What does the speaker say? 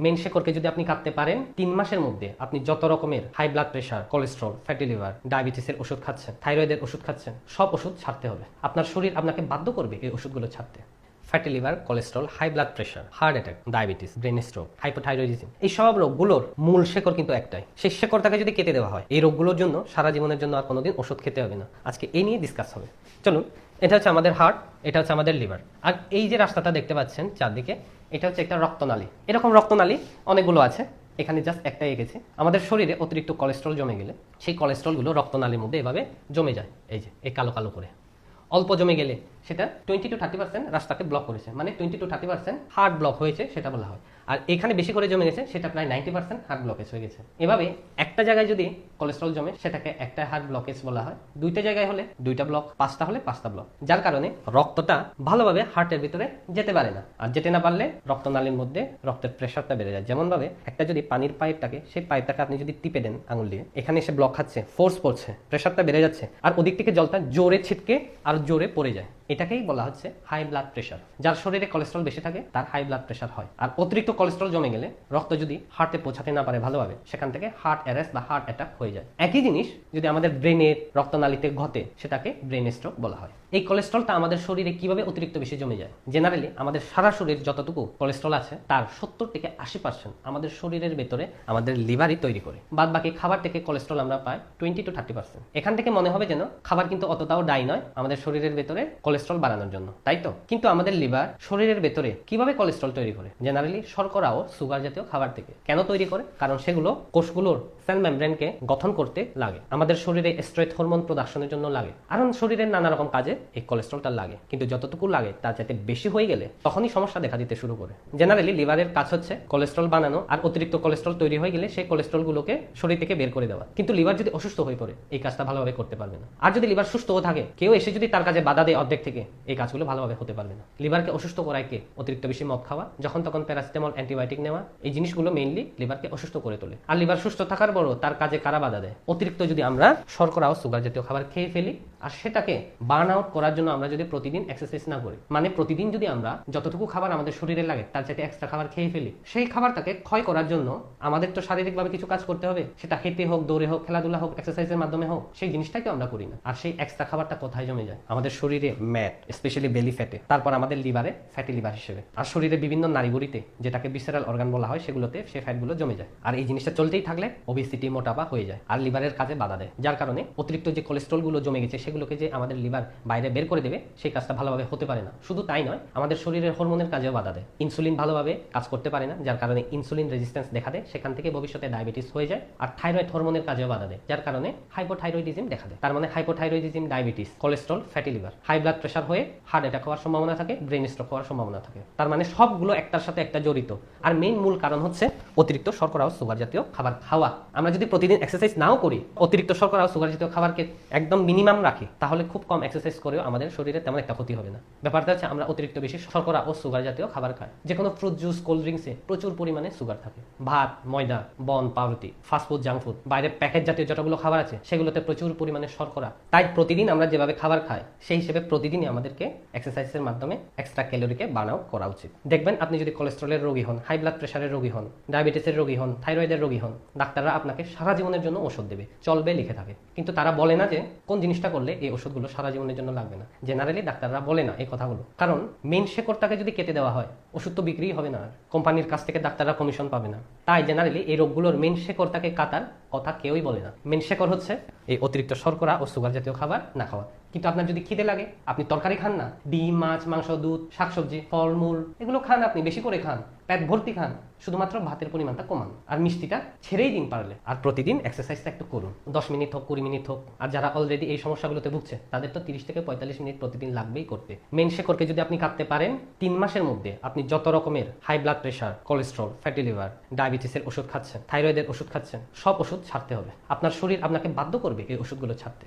Main শেকড়কে যদি আপনি কাটতে পারেন 3 মাসের মধ্যে আপনি যত রকমের high blood pressure, cholesterol, fatty liver, ডায়াবেটিসের ওষুধ খাচ্ছেন, থাইরয়েডের ওষুধ খাচ্ছেন, সব ওষুধ ছাড়তে হবে। আপনার শরীর আপনাকে বাধ্য করবে এই ওষুধগুলো ছাড়তে। Fatty liver, cholesterol, high blood pressure, heart attack, diabetes, brain stroke, hypothyroidism, এই সব রোগগুলোর মূল শেকড় কিন্তু একটাই। সেই শেকড়টাকে যদি কেটে দেওয়া হয়, এই রোগগুলোর জন্য সারা জীবনের জন্য আর কোনোদিন ওষুধ খেতে হবে না। আজকে এই নিয়ে ডিসকাস হবে। চলুন, এটা হচ্ছে আমাদের হার্ট, এটা হচ্ছে আমাদের লিভার। আর এই যে রাস্তাটা দেখতে পাচ্ছেন চারদিকে, এটা হচ্ছে একটা রক্তনালী। এরকম রক্তনালী অনেকগুলো আছে, এখানে জাস্ট একটাই এঁকেছে। আমাদের শরীরে অতিরিক্ত কোলেস্ট্রল জমে গেলে সেই কোলেস্ট্রলগুলো রক্তনালীর মধ্যে এভাবে জমে যায়। এই যে এই কালো কালো করে অল্প জমে গেলে সেটা 20 to 30% রাস্তাকে ব্লক করেছে, মানে 20 to 30% হার্ট ব্লক হয়েছে সেটা বলা হয়। আর এখানে বেশি করে জমে গেছে সেটা প্রায় 90% হার্ট ব্লকেজ হয়ে গেছে। এভাবে একটা জায়গায় যদি কোলেস্ট্রল জমে সেটাকে একটা হার্ট ব্লকেজ বলা হয়, দুইটা জায়গায় হলে দুইটা ব্লক, পাঁচটা হলে পাঁচটা ব্লক, যার কারণে রক্তটা ভালোভাবে হার্টের ভিতরে যেতে পারে না। আর যেতে না পারলে রক্তনালীর মধ্যে রক্তের প্রেশারটা বেড়ে যায়। যেমন ভাবে একটা যদি পানির পাইপটাকে, সেই পাইপটাকে আপনি যদি টিপে দেন আঙুল দিয়ে, এখানে এসে ব্লক খাচ্ছে, ফোর্স পড়ছে, প্রেশারটা বেড়ে যাচ্ছে, আর ওদিক থেকে জলটা জোরে ছিটকে আর জোরে পড়ে যায়। এটাকেই বলা হচ্ছে হাই ব্লাড প্রেশার। যার শরীরে কোলেস্ট্রল বেশি থাকে তার হাই ব্লাড প্রেশার হয়। আর অতিরিক্ত কোলেস্ট্রল জমে গেলে রক্ত যদি হার্টে পৌঁছাতে না পারে ভালোভাবে, সেখান থেকে হার্ট অ্যারেস্ট বা হার্ট অ্যাটাক হয়ে যায়। একই জিনিস যদি আমাদের ব্রেনের রক্তনালীতে ঘটে সেটাকে ব্রেন স্ট্রোক বলা হয়। এই কোলেস্ট্রলটা আমাদের শরীরে কিভাবে অতিরিক্ত বেশি জমে যায়? জেনারেলি আমাদের সারা শরীর যতটুকু কোলেস্ট্রল আছে তার 70 থেকে 80% আমাদের শরীরের ভেতরে আমাদের লিভারই তৈরি করে। বাদ বাকি খাবার থেকে কোলেস্ট্রল আমরা পাই 20 to 30%। এখান থেকে মনে হবে যেন খাবার কিন্তু অতটাও দায়ী নয় আমাদের শরীরের ভেতরে কোলেস্ট্রল বাড়ানোর জন্য, তাই তো? কিন্তু আমাদের লিভার শরীরের ভেতরে কিভাবে কোলেস্ট্রল তৈরি করে? জেনারেলি শর্করা ও সুগার জাতীয় খাবার থেকে। কেন তৈরি করে? কারণ সেগুলো কোষগুলোর সেল মেমব্রেনকে গঠন করতে লাগে, আমাদের শরীরে স্ট্রেস হরমোন প্রোডাকশনের জন্য লাগে, আর শরীরের নানা রকম কাজে এই কোলেস্ট্রলটা লাগে। কিন্তু যতটুকু লাগে তার চাইতে বেশি হয়ে গেলে তখনই সমস্যা দেখা দিতে শুরু করে। জেনারেলি লিভারের কাজ হচ্ছে কোলেস্ট্রল বানানো, আর অতিরিক্ত কোলেস্ট্রল তৈরি হয়ে গেলে সেই কোলেস্ট্রলগুলোকে শরীর থেকে বের করে দেওয়া। কিন্তু লিভার যদি অসুস্থ হয়ে পড়ে এই কাজটা ভালোভাবে করতে পারবে না। আর যদি লিভার সুস্থ থাকে, কেউ এসে যদি তার কাজে বাধা দেয় অর্ধেক থেকে, এই কাজগুলো ভালোভাবে হতে পারবে না। লিভারকে অসুস্থ করায় কে? অতিরিক্ত বেশি মদ খাওয়া, যখন তখন প্যারাসিটামল, অ্যান্টিবায়োটিক নেওয়া, এই জিনিসগুলো মেইনলি লিভারকে অসুস্থ করে তোলে। আর লিভার সুস্থ থাকার পরও তার কাজে কারা বাধা দেয়? অতিরিক্ত যদি আমরা শর্করা ও সুগার জাতীয় খাবার খেয়ে ফেলি, আর সেটাকে বার্ন আউট করার জন্য আমরা যদি প্রতিদিন এক্সারসাইজ না করি, মানে প্রতিদিন যদি আমরা যতটুকু খাবার আমাদের শরীরে লাগে তার চাইতে এক্সট্রা খাবার খেয়ে ফেলি, সেই খাবারটাকে ক্ষয় করার জন্য আমাদের তো শারীরিকভাবে কিছু কাজ করতে হবে। সেটা হেঁটে হোক, দৌড়ে হোক, খেলাধুলা হোক, এক্সারসাইজের মাধ্যমে হোক, সেই জিনিসটাই তো আমরা করি না। আর সেই এক্সট্রা খাবারটা কোথায় জমে যায়? আমাদের শরীরে ম্যাট, স্পেশালি বেলি ফ্যাটে, তারপর আমাদের লিভারে ফ্যাটি লিভার হিসেবে, আর শরীরে বিভিন্ন নাড়িভুঁড়িতে, যেটাকে ভিসেরাল অর্গান বলা হয়, সেগুলোতে সেই ফ্যাটগুলো জমে যায়। আর এই জিনিসটা চলতেই থাকলে ওবেসিটি, মোটাপা হয়ে যায়, আর লিভারের কাজে বাধা দেয়। যার কারণে অতিরিক্ত যে কোলেস্ট্রলগুলো জমে গেছে সেগুলোকে যে আমাদের লিভার বাইরে বের করে দেবে, সেই কাজটা ভালোভাবে হতে পারে না। শুধু তাই নয়, আমাদের শরীরের হরমোনের কাজেও বাধা দেয়। ইনসুলিন ভালোভাবে কাজ করতে পারে না, যার কারণে ইনসুলিন রেজিস্ট্যান্স দেখা দেয়, সেখান থেকে ভবিষ্যতে ডায়াবেটিস হয়ে যায়। আর থাইরয়েড হরমোনের কাজেও বাধা দেয়, যার কারণে হাইপোথাইরয়েডিজম দেখা দেয়। তার মানে hypothyroidism, diabetes, cholesterol, fatty liver, high blood pressure হয়ে হার্ট অ্যাটাক হওয়ার সম্ভাবনা থাকে, ব্রেন স্ট্রোক হওয়ার সম্ভাবনা থাকে। তার মানে সবগুলো একটার সাথে একটা জড়িত। আর মেইন মূল কারণ হচ্ছে অতিরিক্ত শর্করা ও সুগার জাতীয় খাবার খাওয়া। আমরা যদি প্রতিদিন এক্সারসাইজ নাও করি, অতিরিক্ত শর্করা ও সুগার জাতীয় খাবারকে একদম মিনিমাম রাখি, তাহলে খুব কম এক্সারসাইজ করেও আমাদের শরীরে তেমন একটা ক্ষতি হবে না। ব্যাপারটা হচ্ছে আমরা অতিরিক্ত বেশি শর্করা ও সুগার জাতীয় খাবার খাই। যে কোনো ফ্রুট জুস, কোল্ড ড্রিঙ্কসে প্রচুর পরিমাণে সুগার থাকে। ভাত, ময়দা, বন, পাউরুটি, ফাস্টফুড, জাঙ্ক ফুড, বাইরে প্যাকেট জাতীয় যতগুলো খাবার আছে সেগুলোতে প্রচুর পরিমাণে শর্করা। তাই প্রতিদিন আমরা যেভাবে খাবার খাই, সেই হিসেবে প্রতিদিনই আমাদেরকে এক্সারসাইজের মাধ্যমে এক্সট্রা ক্যালোরিকে বার্ন আউট করা উচিত। দেখবেন আপনি যদি কোলেস্ট্রলের রোগী হন, হাই ব্লাড প্রেশারের রোগী হন, ডায়াবেটিসের রোগী হন, থাইরয়েডের রোগী হন, ডাক্তাররা আপনাকে সারা জীবনের জন্য ওষুধ দেবে, চলবে লিখে থাকে। কিন্তু তারা বলে না যে কোন জিনিসটা করলে এই ওষুধগুলো সারা জীবনের জন্য লাগবে না। জেনারেলি ডাক্তাররা বলে না এই কথাগুলো, কারণ মেন শেকড়টাকে যদি কেটে দেওয়া হয়, ওষুধ তো বিক্রি হবে না, কোম্পানির কাছ থেকে ডাক্তাররা কমিশন পাবে না। তাই জেনারেলি এই রোগগুলোর মেন শেকড়টাকে কাটার কথা কেউই বলে না। মেন শেকড় হচ্ছে এই অতিরিক্ত শর্করা ও সুগার জাতীয় খাবার না খাওয়া। কিন্তু আপনার যদি খিদে লাগে, আপনি তরকারি খান না, ডিম, মাছ, মাংস, দুধ, শাকসবজি, ফলমূল এগুলো খান, আপনি বেশি করে খান, পেট ভর্তি খান, শুধুমাত্র ভাতের পরিমাণটা কমান, আর মিষ্টিটা ছেড়েই দিন পারলে। আর প্রতিদিন এক্সারসাইজটা একটু করুন, 10 মিনিট হোক, 20 মিনিট হোক। আর যারা অলরেডি এই সমস্যাগুলোতে ভুগছে তাদের তো 30 থেকে 45 মিনিট প্রতিদিন লাগবেই করতে। মেন শেকড়কে যদি আপনি কাটতে পারেন, 3 মাসের মধ্যে আপনি যত রকমের high blood pressure, cholesterol, fatty liver, ডায়াবেটিসের ওষুধ খাচ্ছেন, থাইরয়েডের ওষুধ খাচ্ছেন, সব ওষুধ ছাড়তে হবে। আপনার শরীর আপনাকে বাধ্য করবে এই ওষুধগুলো ছাড়তে।